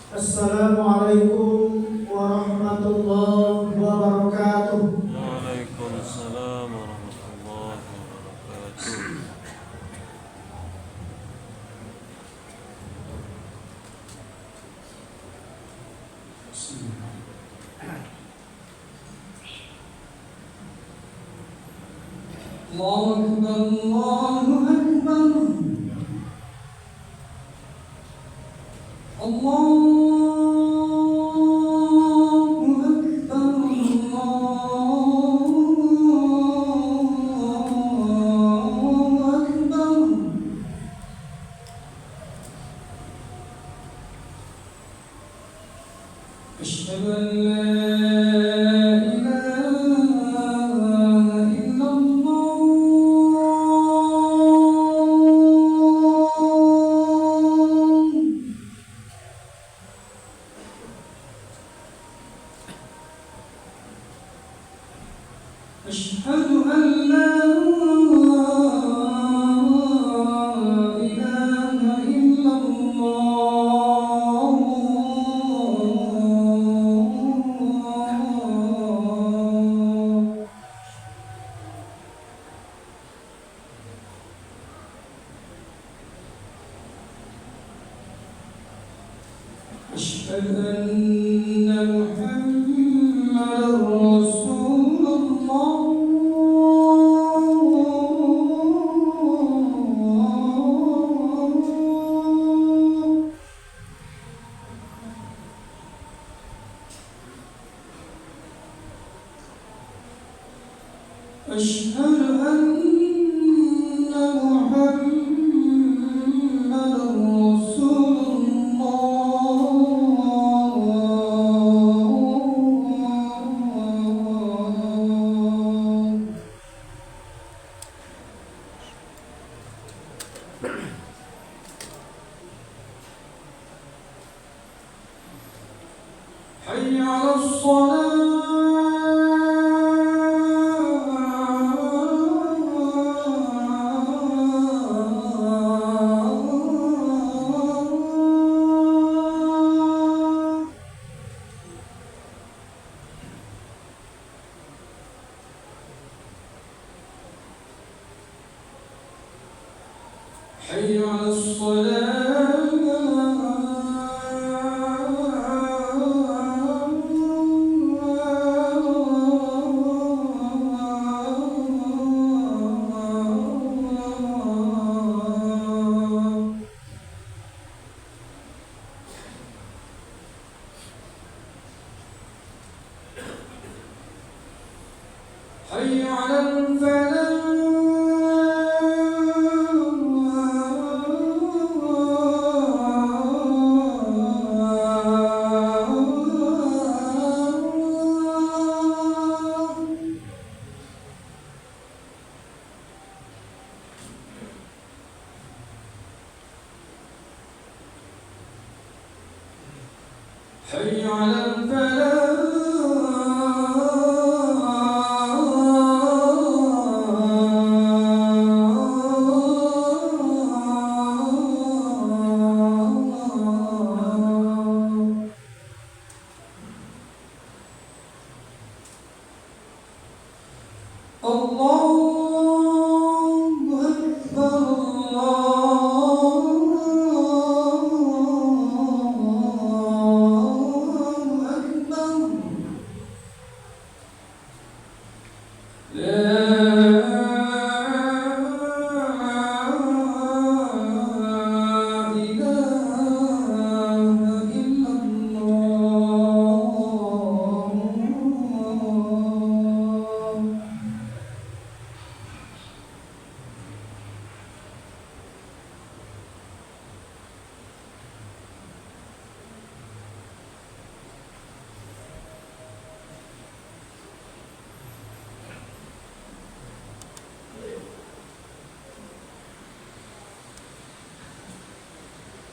Assalamualaikum warahmatullahi wabarakatuh. Waalaikumsalam warahmatullahi wabarakatuh. Allahu Akbar, Allahu Akbar. أشهد أن لا إله إلا الله. أشهد أن لا إله إلا الله. أشهد أن محمدا رسول الله. أشهد أن محمدا رسول الله. حي على الصلاة. حي على الصلاة. حي على الفلاح. حي على الفلاح. الله أكبر، الله أكبر. لا إله إلا الله.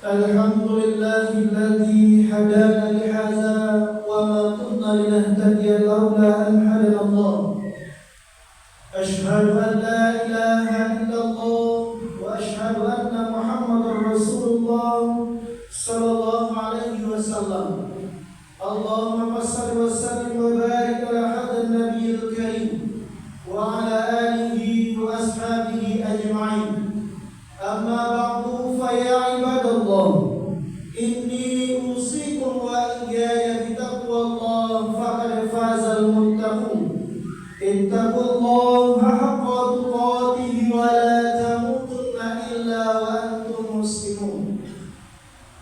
الحمد لله الذي هدانا لهذا وما كنا لنهتدي لولا أن هدانا الله. أشهد أن لا إله إلا الله وأشهد أن محمدا رسول الله صلى الله عليه وسلم.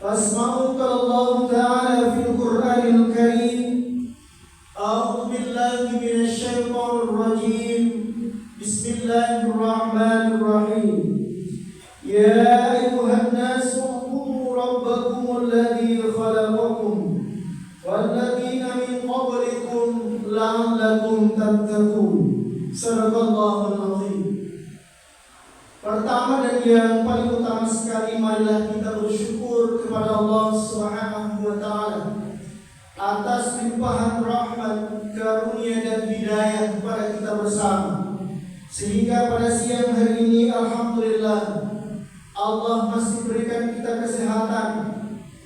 فاسمعوا قال الله تعالى في القرآن الكريم أعوذ بالله من الشيطان الرجيم بسم الله الرحمن الرحيم يا أيها الناس اعبدوا ربكم الذي خلقكم والذين من قبلكم لعلكم تتقون صدق الله العظيم. Pertama dan yang paling utama sekali, marilah kita bersyukur kepada Allah Subhanahu wa Ta'ala atas limpahan rahmat, karunia dan hidayah kepada kita bersama, sehingga pada siang hari ini alhamdulillah Allah masih berikan kita kesehatan,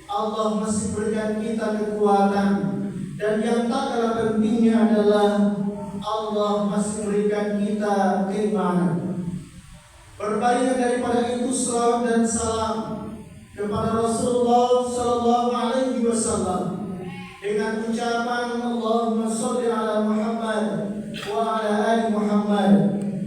Allah masih berikan kita kekuatan, dan yang tak kalah pentingnya adalah Allah masih berikan kita keimanan. Berbarengan daripada itu salawat dan salam kepada Rasulullah sallallahu alaihi wasallam dengan ucapan Allahumma sholli ala Muhammad wa ala ali Muhammad.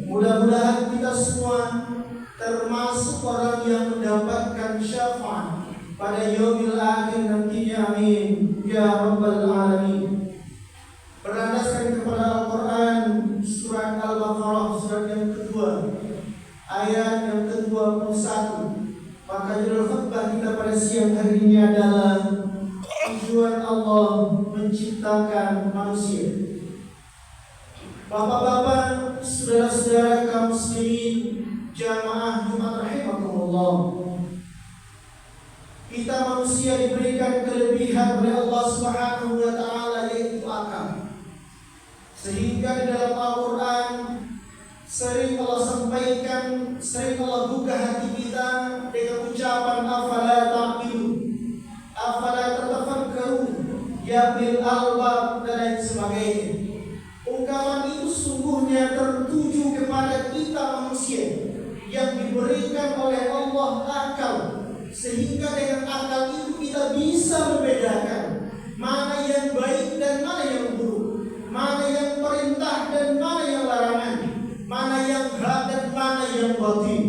Mudah-mudahan kita semua termasuk orang yang mendapatkan syafaat pada yaumil akhir nantinya, amin ya rabbal alamin. Berdasarkan kepada Al-Quran surat Al-Baqarah surat yang kedua ayat yang ke-21, maka judul khutbah kita pada siang hari ini adalah tujuan Allah menciptakan manusia. Bapak-bapak, saudara-saudara kaum muslimin, jamaah Jumat rahimakumullah, kita manusia diberikan kelebihan oleh Allah Subhanahu wa Ta'ala, yaitu akal. Sehingga di dalam Al-Quran sering Allah sampaikan, sering Allah buka hati kita dengan ucapan afala ta'qilun, afala tatafakkarun, ya bil albab, dan lain sebagainya. Ungkapan itu sungguhnya tertuju kepada kita manusia yang diberikan oleh Allah akal, sehingga dengan akal itu kita bisa membedakan mana yang baik dan mana yang buruk, mana yang perintah dan mana yang larangan, mana yang hak dan mana yang batin.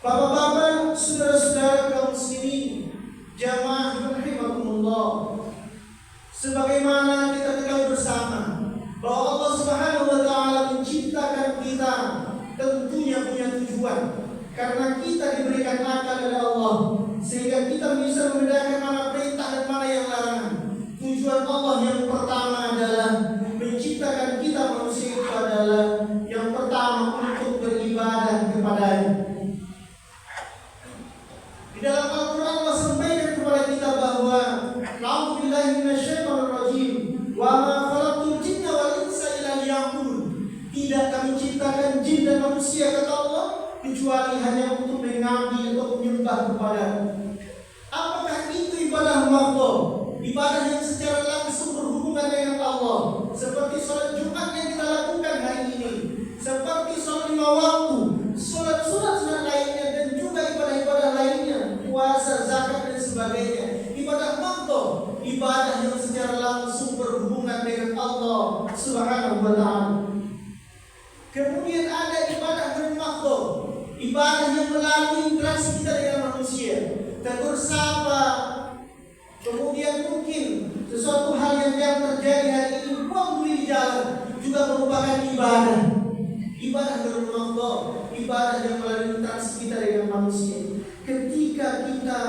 Bapak-bapak, saudara-saudara kaum muslimin, jamaah rahimakumullah, sebagaimana kita ketahui bersama bahwa Allah Subhanahu wa Ta'ala menciptakan kita tentunya punya tujuan, karena kita diberikan akal oleh Allah sehingga kita bisa membedakan mana perintah dan mana yang larangan. Tujuan Allah yang pertama adalah menciptakan kita manusia itu adalah yang pertama untuk beribadah kepada-Nya. Di dalam Al-Quran Allah sampaikan kepada kita bahwa A'udzubillahi minasyaitonir rajim, wa ma khalaqtul jinna wal insa illa liya'budun. Tidak kami ciptakan jin dan manusia, kata Allah, kecuali hanya untuk mengabdi atau menyembah kepada-Mu. Apakah itu ibadah makhluk? Ibadah yang secara langsung berhubungan dengan Allah, seperti sholat Jumat yang kita lakukan hari ini, seperti sholat 5 waktu, sholat-sholat sunat lainnya, dan juga ibadah-ibadah lainnya, puasa, zakat dan sebagainya. Ibadah makhluk, ibadah yang secara langsung berhubungan dengan Allah Subhanahu wa Ta'ala. Kemudian ada ibadah non-makhluk, ibadah yang melalui interaksi kita dengan manusia, tegur sapa. Kemudian mungkin sesuatu hal yang terjadi hari ini, buang diri di jalan, juga merupakan ibadah. Ibadah non-makhluk, ibadah yang melalui interaksi kita dengan manusia. Ketika kita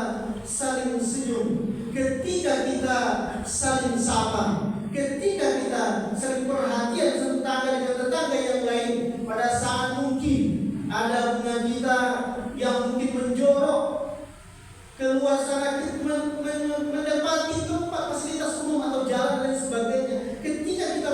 saling senyum, ketika kita saling sapa, ketika kita saling perhatian satu tetangga dengan tetangga yang lain, pada saat mungkin ada bunga kita yang mungkin menjorok keluar sana mendapati tempat fasilitas umum atau jalan dan sebagainya. Ketika kita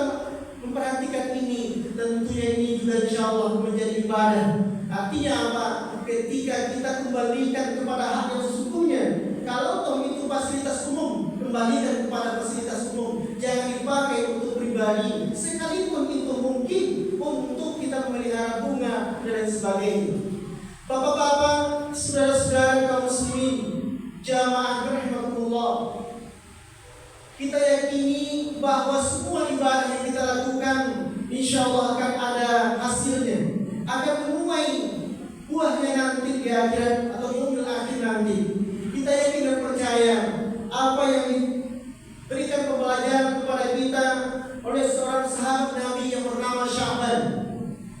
memperhatikan ini, tentunya ini juga insya Allah menjadi ibadah. Artinya apa? Ketika kita kembalikan kepada hak yang sesungguhnya. Kalau toh itu fasilitas umum, kembalikan kepada fasilitas umum, jangan dipakai untuk pribadi, sekalipun itu mungkin untuk kita memelihara bunga dan lain sebagainya. Bapak-bapak, saudara-saudara kaum muslimin, jamaah rahimakumullah, kita yakini bahwa semua ibadah yang kita lakukan insya Allah akan ada hasilnya, akan menuai buahnya nanti di akhirat atau yaumil akhir nanti. Kita yakin dan percaya apa yang diberikan pembelajaran kepada kita oleh seorang sahabat Nabi yang bernama Sya'ban.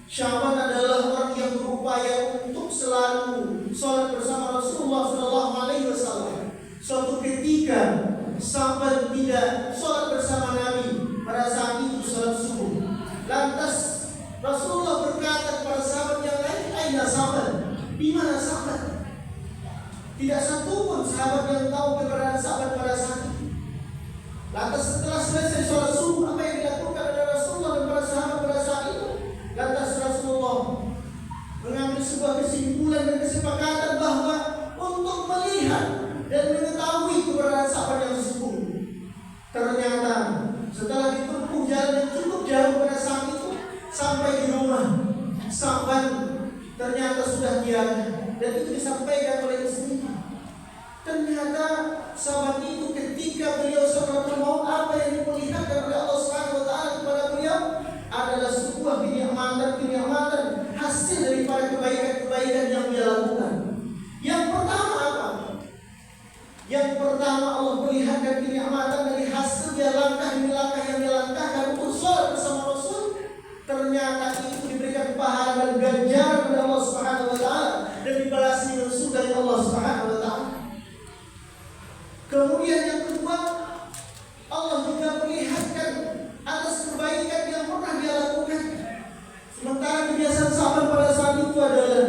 Sya'ban adalah orang yang berupaya untuk selalu sholat bersama Rasulullah SAW. Suatu ketika sahabat tidak sholat bersama Nabi pada saat itu sholat subuh. Lantas Rasulullah berkata kepada sahabat yang lain, "Aina sahabat? Di mana sahabat?" Tidak satu pun sahabat yang tahu keberadaan sahabat pada saat itu. Lantas setelah selesai sholat subuh, apa yang dilakukan oleh Rasulullah dan para sahabat pada saat itu? Lantas Rasulullah mengambil sebuah kesimpulan dan kesepakatan bahwa untuk melihat dan mengetahui keberadaan sahabat yang sesungguhnya. Ternyata setelah ditempuh jalan yang cukup jauh pada saat itu, sampai di rumah sahabat ternyata sudah tiada, dan itu disampaikan oleh istrinya. Ternyata sahabat itu ketika beliau sholat mau, apa yang diperlihatkan oleh Allah Subhanahu wa taala kepada beliau adalah sebuah kenikmatan hasil daripada kebaikan yang dia lakukan. Yang pertama apa? Yang pertama Allah perlihatkan kenikmatan dari hasil dia langkah yang dia langkahkan untuk sholat bersama Rasul. Ternyata itu diberikan pahala dan ganjaran oleh Allah Subhanahu wa taala dan dibalas dengan surga dari Allah Subhanahu wa taala. Kemudian yang kedua, Allah juga perlihatkan atas kebaikan yang pernah dia lakukan. Sementara kebiasaan sahabat pada saat itu adalah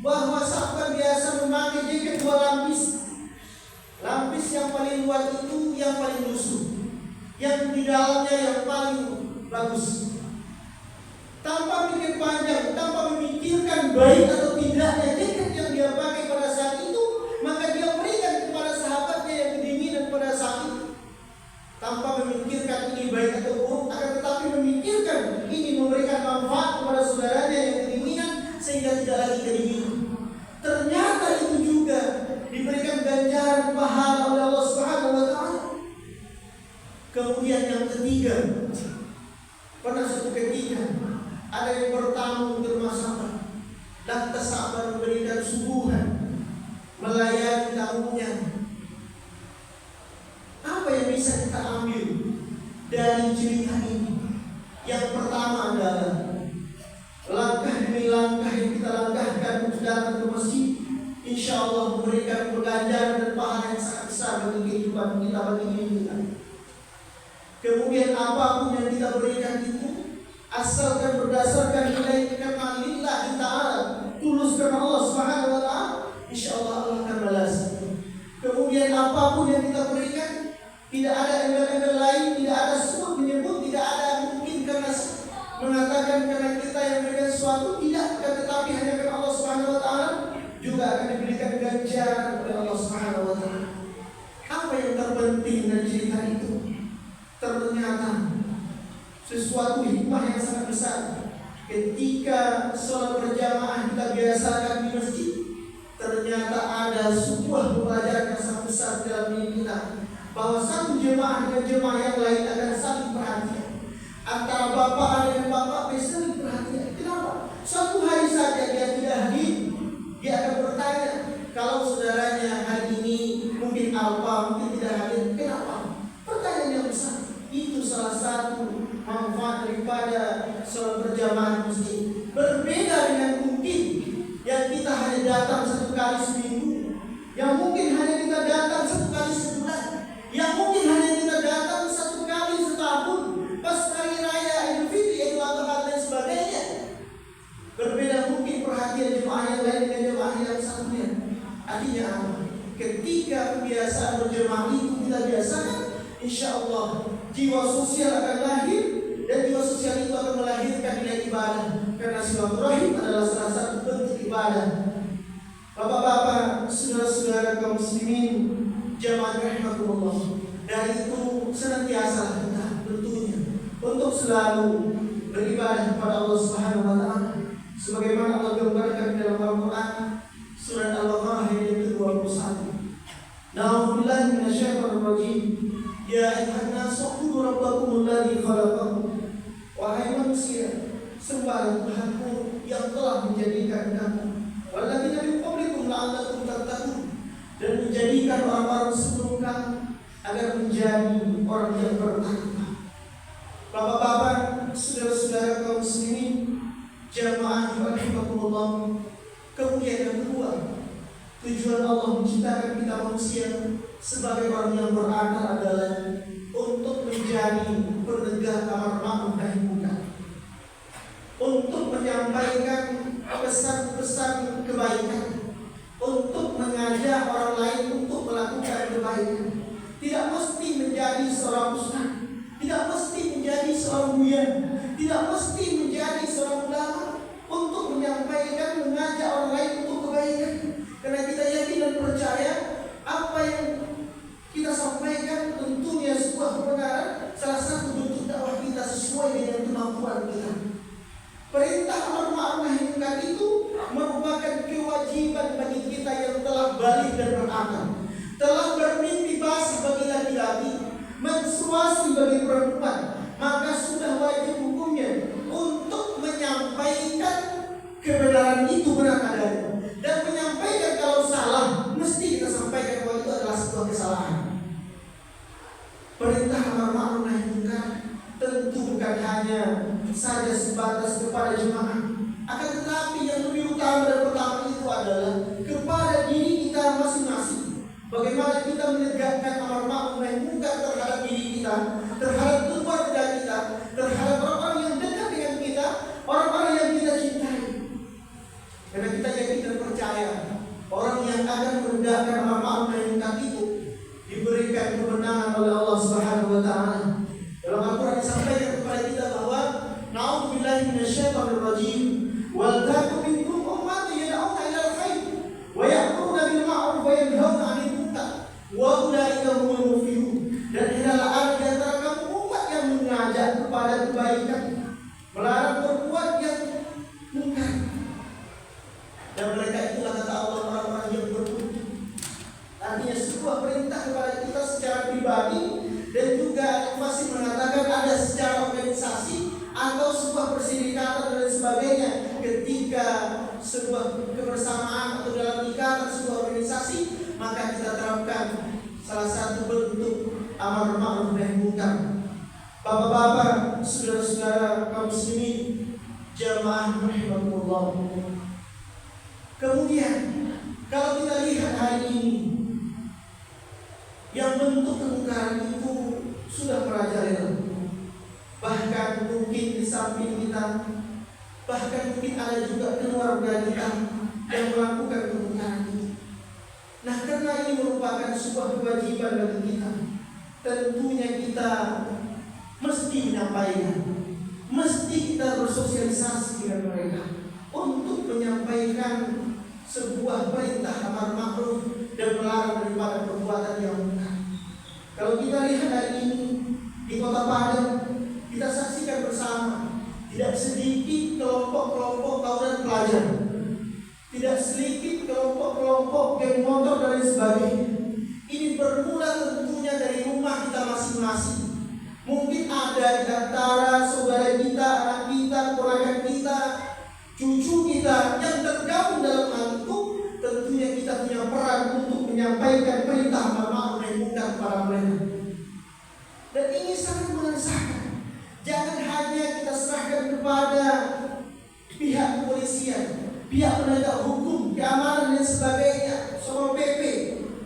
bahwa sahabat biasa memakai jaket dua lapis. Lapis yang paling luas itu yang paling lusuh, yang di dalamnya yang paling bagus. Tanpa pikir panjang, tanpa memikirkan baik atau tidaknya jaket yang dia pakai pada saat itu, maka dia berikan kepada sahabatnya yang kedinginan pada saat itu. Tanpa memikirkan ini baik atau buruk, akan tetapi memikirkan ini memberikan manfaat kepada saudaranya yang kedinginan sehingga tidak lagi kedinginan. Ternyata itu juga diberikan ganjaran pahala oleh Allah Subhanahu wa taala. Kemudian yang ketiga, pada suatu ketika ada yang bertamu ke rumah sahabat. Lantas sahabat memberikan suguhan, melayani tamunya. Apa yang bisa kita ambil dari cerita ini? Yang pertama adalah langkah demi langkah yang kita langkahkan untuk datang ke masjid, insya Allah memberikan ganjaran dan pahala yang sangat besar bagi kehidupan kita, bagi diri kita. Kemudian apapun yang kita berikan itu, asalkan berdasarkan nilai karena lillahi ta'ala, tulus karena Allah Subhanahu wa taala, insyaallah Allah akan balas. Kemudian apapun yang kita berikan, tidak ada embel-embel lain, tidak ada sebut menyebut, tidak ada mungkin karena mengatakan karena kita yang berikan sesuatu, tidak, tetapi hanya karena Allah Subhanahu wa taala, juga akan diberikan ganjaran oleh Allah Subhanahu wa taala. Apa yang terpenting dari cerita itu? Ternyata sesuatu hikmah yang sangat besar. Ketika sholat berjamaah kita biasakan di masjid, ternyata ada sebuah pembelajaran yang sangat besar dalam diri kita, bahwa satu jemaah dengan jemaah yang lain akan saling perhatian. Antara bapak dengan bapak saling perhatian. Kenapa? Suatu hari saja dia tidak hadir, dia akan bertanya, kalau saudaranya hari ini mungkin alpa, mungkin tidak hadir, kenapa? Pertanyaan yang besar. Itu salah satu manfaat daripada sholat berjamaah masjid. Berbeda dengan mungkin yang kita hanya datang satu kali seminggu, yang mungkin hanya kita datang satu kali sebulan, yang mungkin hanya kita datang satu kali setahun, pas hari raya Idul Fitri, Idul Adha dan sebagainya. Berbeda mungkin perhatian jemaah yang lain dengan jemaah yang satunya. Artinya apa? Ketika kebiasaan berjemaah itu kita biasakan, insya Allah jiwa sosial akan lahir, dan jiwa sosial itu akan melahirkan nilai ibadah, karena silaturahim adalah salah satu bentuk ibadah. Bapak-bapak, saudara-saudara kaum muslimin, jamaah rahimakumullah, dari itu senantiasa kita tentunya untuk selalu beribadah kepada Allah Subhanahu wa taala sebagaimana Allah gambarkan dalam Al-Qur'an surat Al-Baqarah ayat 21. Na'udzubillahi minasyaitonir rajim. Ya ayyuhan nasu ubudu rabbakumul ladzi khalaqakum. Wahai manusia, sembahlah Tuhanmu yang telah menjadikan kamu. Walladzina min qablikum la'allakum tattaqun. dan menjadikan orang-orang sebelum kami agar menjadi orang yang bertakwa. Bapak-bapak, saudara-saudara kaum muslimin, jamaah rahimakumullah. Kemudian yang kedua, tujuan Allah menciptakan kita manusia sebagai orang yang berakal adalah untuk menjadi penegak amar ma'ruf nahi munkar, untuk menyampaikan pesan-pesan kebaikan, untuk mengajak orang lain untuk melakukan kebaikan. Tidak mesti menjadi seorang ustaz, tidak mesti menjadi seorang buya, tidak mesti menjadi seorang ulama, untuk menyampaikan, mengajak orang lain untuk kebaikan. Karena kita yakin dan percaya apa yang kita sampaikan tentunya sebuah kebenaran, salah satu bentuk dakwah kita sesuai dengan kemampuan kita. Perintah amar ma'ruf nahi munkar itu merupakan kewajiban bagi kita yang telah balik dan berakal, telah bermimpi basah bagi laki-laki, menstruasi bagi perempuan, maka sudah wajib hukumnya untuk menyampaikan kebenaran itu benar adanya, dan menyampaikan kalau salah mesti kita sampaikan bahwa itu adalah sebuah kesalahan. Perintah amar ma'ruf nahi munkar tentu bukan hanya saja sebatas kepada jemaah, akan tetapi yang lebih utama dan pertama itu adalah kepada diri kita masing-masing. Bagaimana kita menegakkan amar ma'ruf nahi munkar terhadap diri kita, terhadap keluarga kita, terhadap orang-orang yang dekat dengan kita, orang-orang yang kita cintai. Karena kita yakin dan percaya orang yang akan menegakkan amar ma'ruf nahi munkar itu diberikan kemenangan oleh Allah Subhanahu wa taala. Dalam Al-Qur'an disampaikan kepada kita bahwa na'udzubillahi minasyaitonir rajim, wal takum minkum ummatun yad'una ilal khair wa ya'muruna bil ma'ruf wa yanhauna 'anil munkar wa ulaika humul muflihun. Dan hendaklah ada di antara kamu umat yang mengajak kepada kebaikan, melarang berbuat yang munkar. Dan mereka itulah kata Allah orang-orang yang beruntung. Artinya sebuah perintah kepada kita secara pribadi, dan juga masih mengatakan ada secara organisasi atau sebuah perserikatan dan sebagainya. Ketika sebuah kebersamaan atau dalam ikatan sebuah organisasi, maka kita terapkan salah satu bentuk amar ma'ruf nahi munkar. Bapak-bapak, saudara-saudara kaum muslimin, jamaah rahimakumullah. Kemudian kalau kita lihat hari ini, yang bentuk kemungkaran itu sudah merajalela. Bahkan mungkin di samping kita, bahkan mungkin ada juga keluarga kita yang melakukan kemungkaran itu. Nah, karena ini merupakan sebuah kewajiban bagi kita, tentunya kita mesti menyampaikan, mesti kita bersosialisasi dengan mereka untuk menyampaikan sebuah perintah amar ma'ruf dan melarang daripada perbuatan yang munkar. Kalau kita lihat hari ini di Kota Padang, kita saksikan bersama tidak sedikit kelompok-kelompok tawuran pelajar, tidak sedikit kelompok-kelompok geng motor dan lain sebagainya. Ini bermula tentunya dari rumah kita masing-masing. Mungkin ada di antara saudara kita, anak kita, keluarga kita, cucu kita yang tergabung dalam hal itu. Tentunya kita punya peran untuk menyampaikan perintah amar ma'ruf nahi munkar kepada mereka. Dan ini sangat mengesahkan. Jangan hanya kita serahkan kepada pihak kepolisian, pihak penegak hukum, keamanan dan sebagainya, Satpol PP,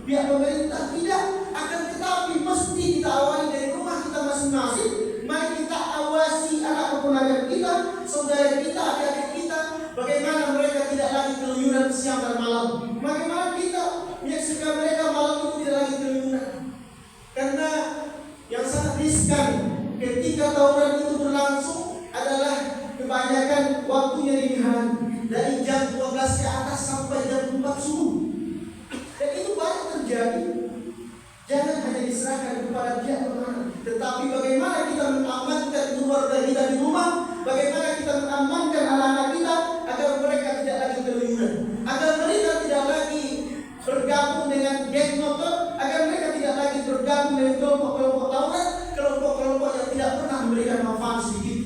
pihak pemerintah, tidak. Akan tetapi mesti kita awali dari rumah kita masing-masing. Mari kita awasi anak keponakan kita, saudara kita, adik-adik kita, bagaimana mereka tidak lagi keluyuran siang dan malam. Bagaimana kita menyaksikan mereka malam itu tidak lagi keluyuran. Karena yang sangat riskan ketika tawuran itu berlangsung adalah kebanyakan waktunya dini hari, dari jam 12 ke atas sampai jam 4 subuh. Dan itu banyak terjadi. Jangan hanya diserahkan kepada pihak berwenang, tetapi bagaimana kita mengamankan keluarga kita di rumah, bagaimana kita mengamankan anak-anak kita agar mereka tidak lagi keluyuran, agar mereka tidak lagi bergabung dengan geng motor, agar mereka tidak lagi bergabung dengan kelompok-kelompok tawuran, kelompok-kelompok yang tidak pernah memberikan manfaat sedikit.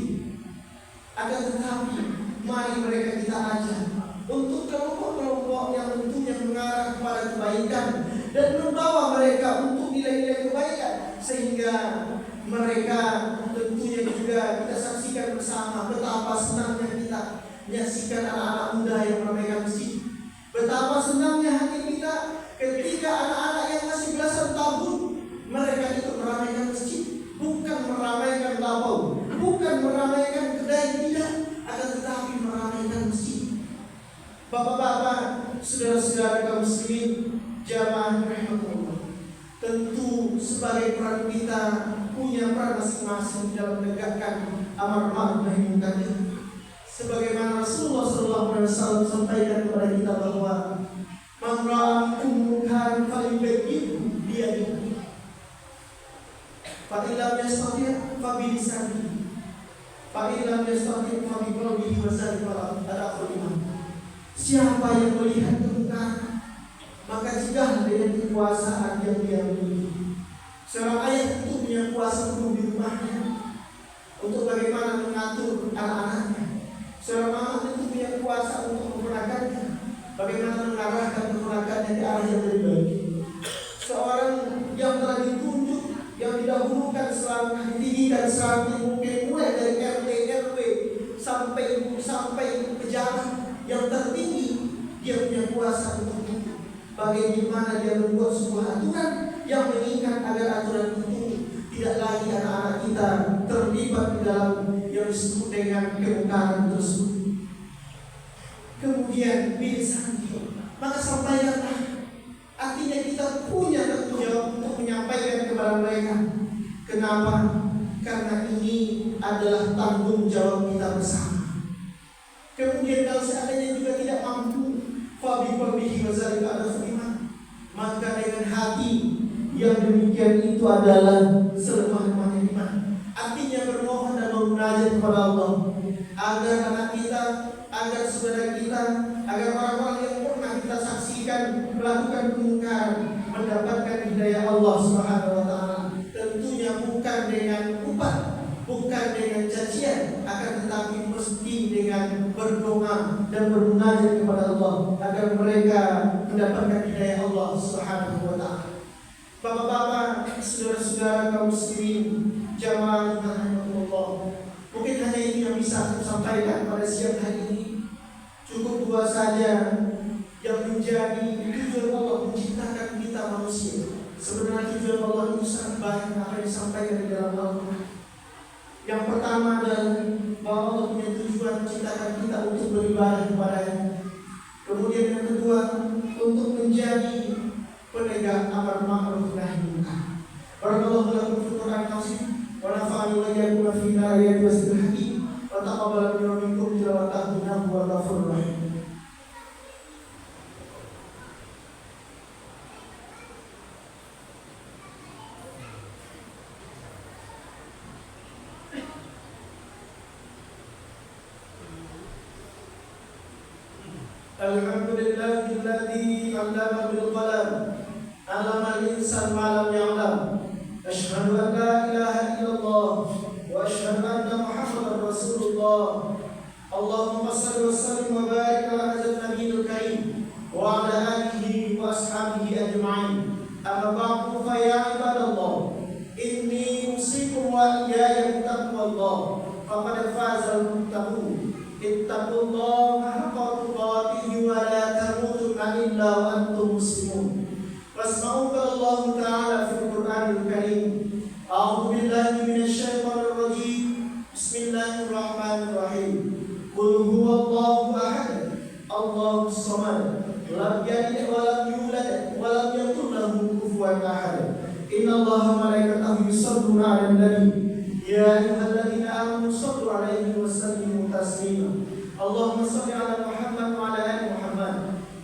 Akan tetapi mari mereka kita ajak untuk kelompok-kelompok yang tentunya mengarah kepada kebaikan, dan membawa mereka untuk nilai-nilai kebaikan, sehingga mereka tentunya juga kita saksikan bersama betapa senangnya kita menyaksikan anak-anak muda yang meramaikan masjid. Betapa senangnya hati kita ketika anak-anak yang masih belasan tahun mereka itu meramaikan masjid, bukan meramaikan dapur, bukan meramaikan kedai, tidak, akan tetapi meramaikan masjid. Bapak-bapak, saudara-saudara kaum muslimin, jamaah rahimahullah, tentu sebagai peran kita punya peran masing-masing dalam menegakkan amar ma'ruf nahi munkar. Sebagaimana Rasulullah SAW sampaikan kepada kita bahwa man ra'a minkum munkaran falyughayyirhu biyadihi, fa in lam yastati' fa bi lisanihi, fa in lam yastati' fa bi qalbihi wa dzalika ad'aful iman. Siapa yang melihat kemungkaran, maka jika dengan kekuasaan yang dia miliki. Seorang ayah itu punya kuasa penuh di rumahnya untuk bagaimana mengatur anak-anaknya. Seorang mama itu punya kuasa untuk memperanakannya, bagaimana mengarahkan keponakannya ke arah yang lebih baik. Seorang yang telah ditunjuk, yang didahulukan selama dididikan selama mungkin mulai dari RT RW sampai pejabat yang tertinggi, dia punya kuasa untuk itu. Bagaimana dia membuat sebuah aturan yang mengingat agar aturan itu tidak lagi anak-anak kita terlibat di dalam yang disebut dengan kemungkaran tersebut. Kemudian bilisan, maka sampaikanlah. Artinya kita punya tanggung jawab untuk menyampaikan kepada mereka. Kenapa? Karena ini adalah tanggung jawab kita bersama. Kemudian kalau seandainya juga tidak mampu, fabihi wazalika adaful iman, maka dengan hati yang demikian itu adalah selemah-lemahnya iman. Artinya bermohon dan bermunajat kepada Allah agar anak kita, agar saudara kita, agar orang-orang yang pernah kita saksikan melakukan kemungkaran mendapatkan hidayah Allah Subhanahu wa taala. Tentunya bukan dengan upah, bukan dengan cacian, akan tetapi mesti dengan berdoa dan bermunajat kepada Allah agar mereka mendapatkan hidayah Allah Subhanahu wa taala. Bapak-bapak, saudara-saudara kaum muslimin, jamaah rahimahullah, mungkin hanya itu yang bisa saya sampaikan pada siang hari ini. Cukup dua saja yang menjadi tujuan Allah menciptakan kita manusia. Sebenarnya tujuan Allah itu sangat banyak apa yang disampaikan di dalam Al-Quran. Yang pertama adalah bahwa Allah punya tujuan menciptakan kita untuk beribadah kepada-Nya. Kemudian yang kedua, untuk menjadi penegak amar ma'ruf nahi munkar. Barakallahu lakum fil Qur'an al-azim wa nafa'ani wa iyyakum fi ayati wasil hakim wa taqabbal minkum tilawatahu innahu huwal ghafurur rahim. Alhamdulillahilladzi 'allama bil qalam, 'allama al-insana ma lam ya'lam. Asyhadu an la ilaha illallah wa asyhadu anna Muhammadar Rasulullah. Allahumma shalli wa sallim wa barik ala hadzal nabiyil karim wa ala alihi wa ashabihi ajma'in. Amma ba'du fa ya ibadallah, inni usikum wa iyaya bittaqwallah faqad fazal muttaqun. Ittaqullaha haqqa tuqatih wa la tamutunna illa wa antum muslimun. Wasma'u Allah ta'ala fil Qur'anil Karim. A'udzu billahi minasy syaithanir rajim. Bismillahirrahmanirrahim. Qul huwallahu ahad, Allahus samad, lam yalid wa lam yulad wa lam yakul lahu kufuwan ahad. Innallaha wa malaikatahu yusholluna 'alan nabi. Ya ayyuhalladzina amanu shallu 'alaihi wa sallimu taslima. Allahumma shalli 'ala Muhammad wa 'ala ali Muhammad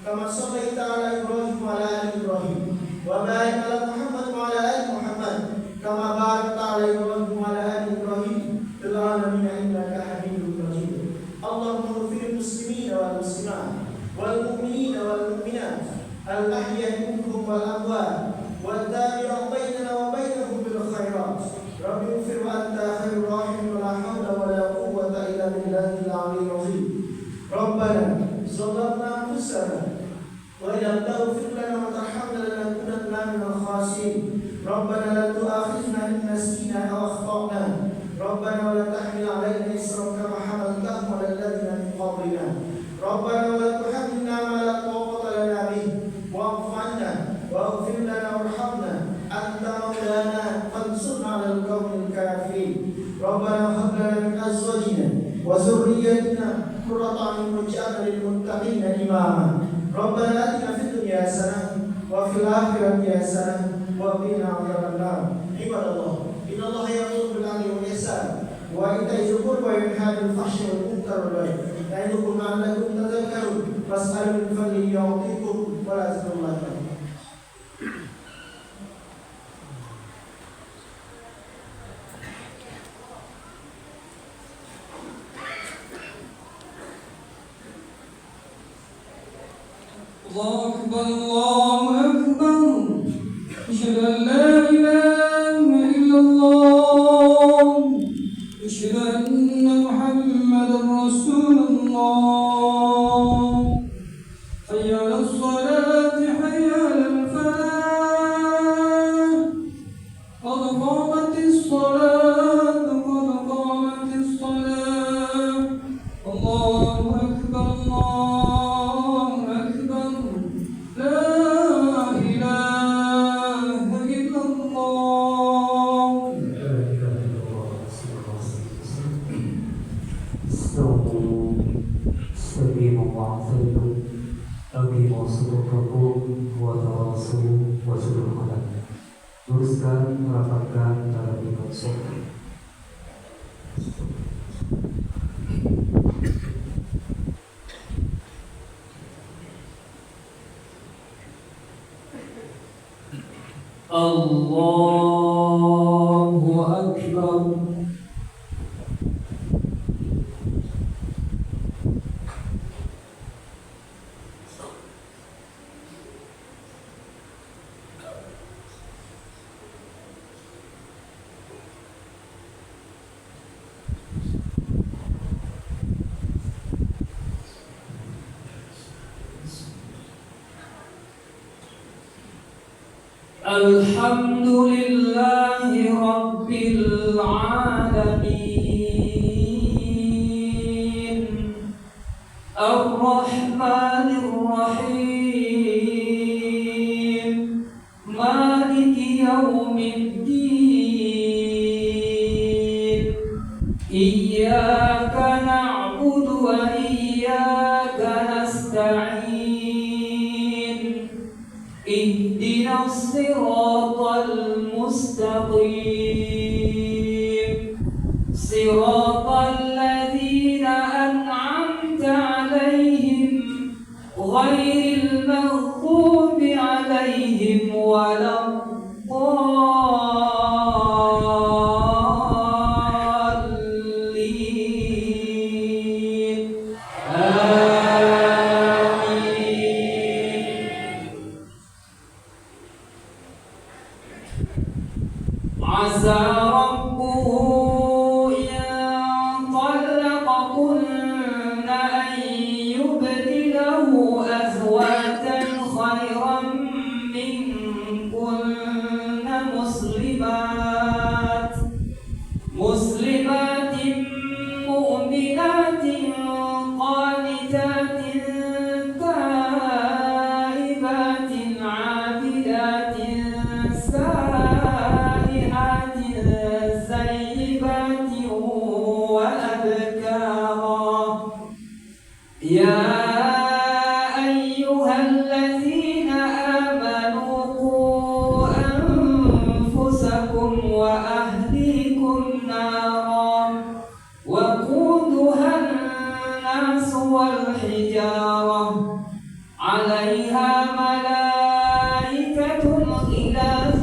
kama shallaita 'ala Ibrahim wa 'ala ali Ibrahim wa barik 'ala Muhammad wa 'ala ali Muhammad kama barakta 'ala Ibrahim wa 'ala ali Ibrahim fil 'alamin innaka Hamidum Majid. Allahumma ighfir lil muslimina wal muslimat wal mu'minina wal mu'minat al ahya'i minhum wal amwat wa tabi'u bainana wa bainahum bil khairat. Rabbi ighfir wa anta khairur rahimin wa la hawla wa la quwwata illa billahil 'aliyyil 'azim. Rabbana zalamna anfusana wa illam taghfir lana wa tarhamna lanakunanna ربنا لا تؤاخذنا إن نسينا أو أخطأنا ربنا ولا تحمل علينا إصرا كما حملته على الذين من قبلنا ربنا ولا تحملنا ما لا طاقة لنا به واعف عنا واغفر لنا وارحمنا أنت مولانا فانصرنا على القوم الكافرين ربنا هب لنا من أزواجنا وذريتنا قرة أعين واجعلنا للمتقين إماما ربنا آتنا في الدنيا حسنة وفي الآخرة حسنة وقنا عذاب النار عباد الله إن الله يأمر بالعدل والإحسان وإيتاء ذي القربى وينهى عن الفحش والمنكر والبغي يعظكم لعلكم تذكرون فاسألوا من فضله يعطيكم ولا تذكروا الله أكبر. الله أكبر الله أكبر أشهد أن لا إله إلا الله أشهد أن محمدا رسول الله حي على الصلاة حي على الفلاح قد قامت الصلاة قد قامت الصلاة الله أكبر الله أكبر لا إله إلا الله. استقيموا واعتدلوا أقيموا صدوركم وتواصوا وزدوا القلم. Luruskan, rapatkan dalam iman sholat. Allahu Akbar. الحمد لله رب العالمين الرحمن الرحيم مالك يوم الدين إياك نعبد وإياك نستعين اهدنا الصراط المستقيم صراط الذين أنعمت عليهم غير المغضوب عليهم ولا الضالين عسى ربه إن طلقكن أن يبدله أزواجا خيرا منكن مسلمات مؤمنات قانتات تائبات عابدات سائحات سيبات وأبكارا يا أيها الذين آمنوا قوا أنفسكم وأهليكم نارا وقودها الناس والحجارة عليها ملائكة غلاظ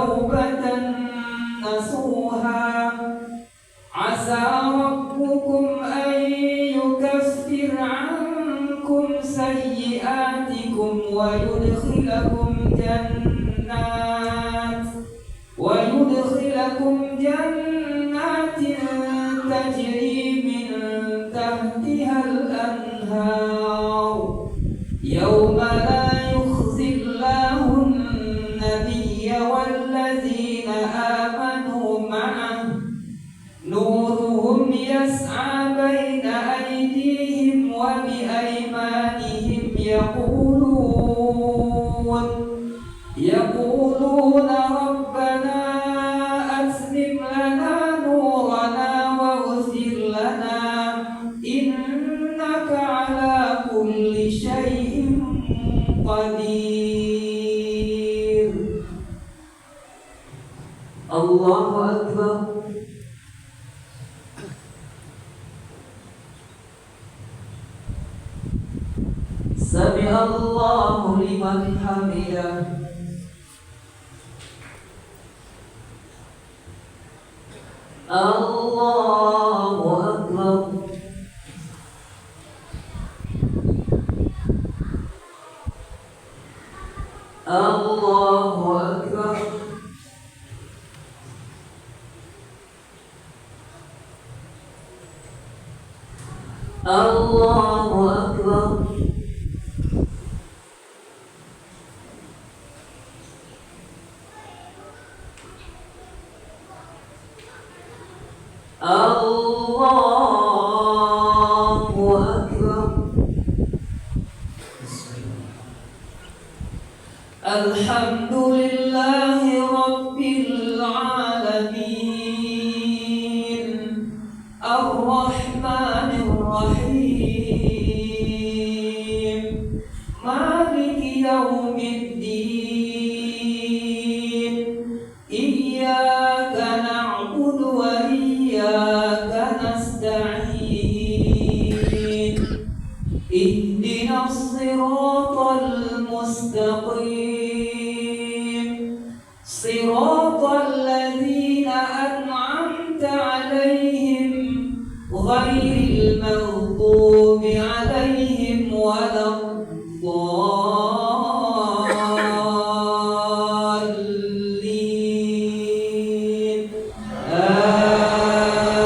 توبة نصوحا عسى ربكم أن يكفر عنكم سيئاتكم ويدخلكم جنات تجري من تحتها الأنهار يوم لا يخزي الله النبي والذين آمنوا معه نورهم يسعى بين أيديهم وبأيمانهم يقولون ربنا أتمم لنا نورنا واغفر لنا إنك على كل شيء قدير. الله أكبر. سمع الله لمن حمده. الله أكبر. الله أكبر. الله أكبر. الله أكبر. الحمد لله رب العالمين الرحمن الرحيم مالك يوم الدين إياك نعبد وإياك نستعين اهدنا الصراط المستقيم صراط الذين أنعمت عليهم غير المغضوب عليهم ولا الضالين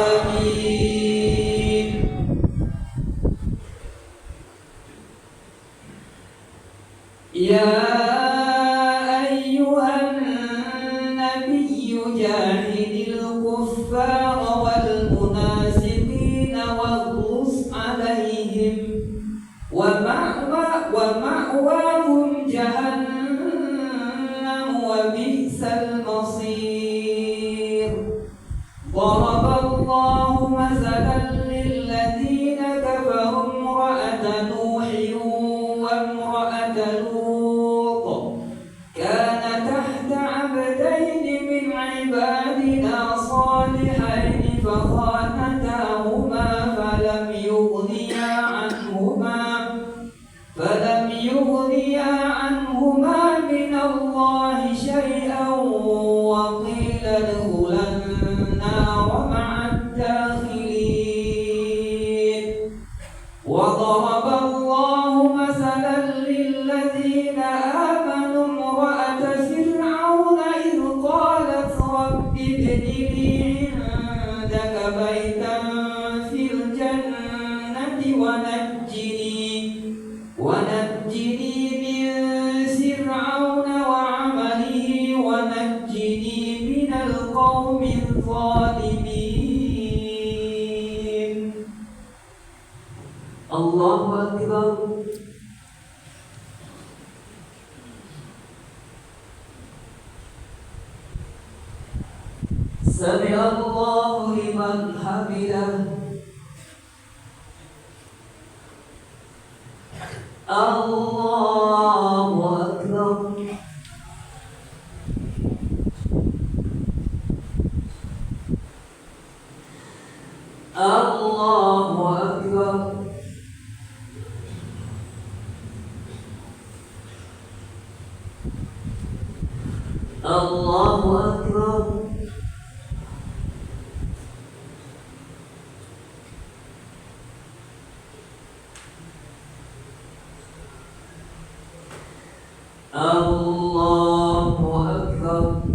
آمين. يا أيها النبي جاهد الكفار والمنافقين واغلظ عليهم ومأواهم جهنم وبئس المصير. ضرب الله مثلا للذين كفروا امرأة نوح وامرأة لوط كانتا تحت عبدين من عبادنا صالحين فخانتاهما فلم يغنيا عنهما من الله شيئا وقيل ادخلا النار مع الداخلين. وضرب الله مثلا للذين آمنوا امرأة فرعون إذ قالت رب ابن لي عندك بيتا في الجنة ونجني من فرعون وعمله ونجني من القوم الظالمين. الله أكبر. سمع الله لمن حمده. الله أكبر. الله أكبر. الله Allahu Akbar. Allahu Akbar.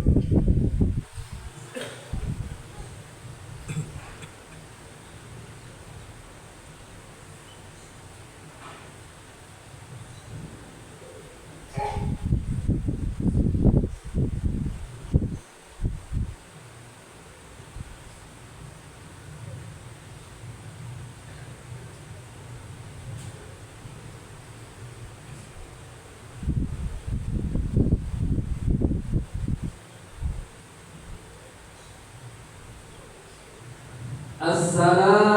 Assalamu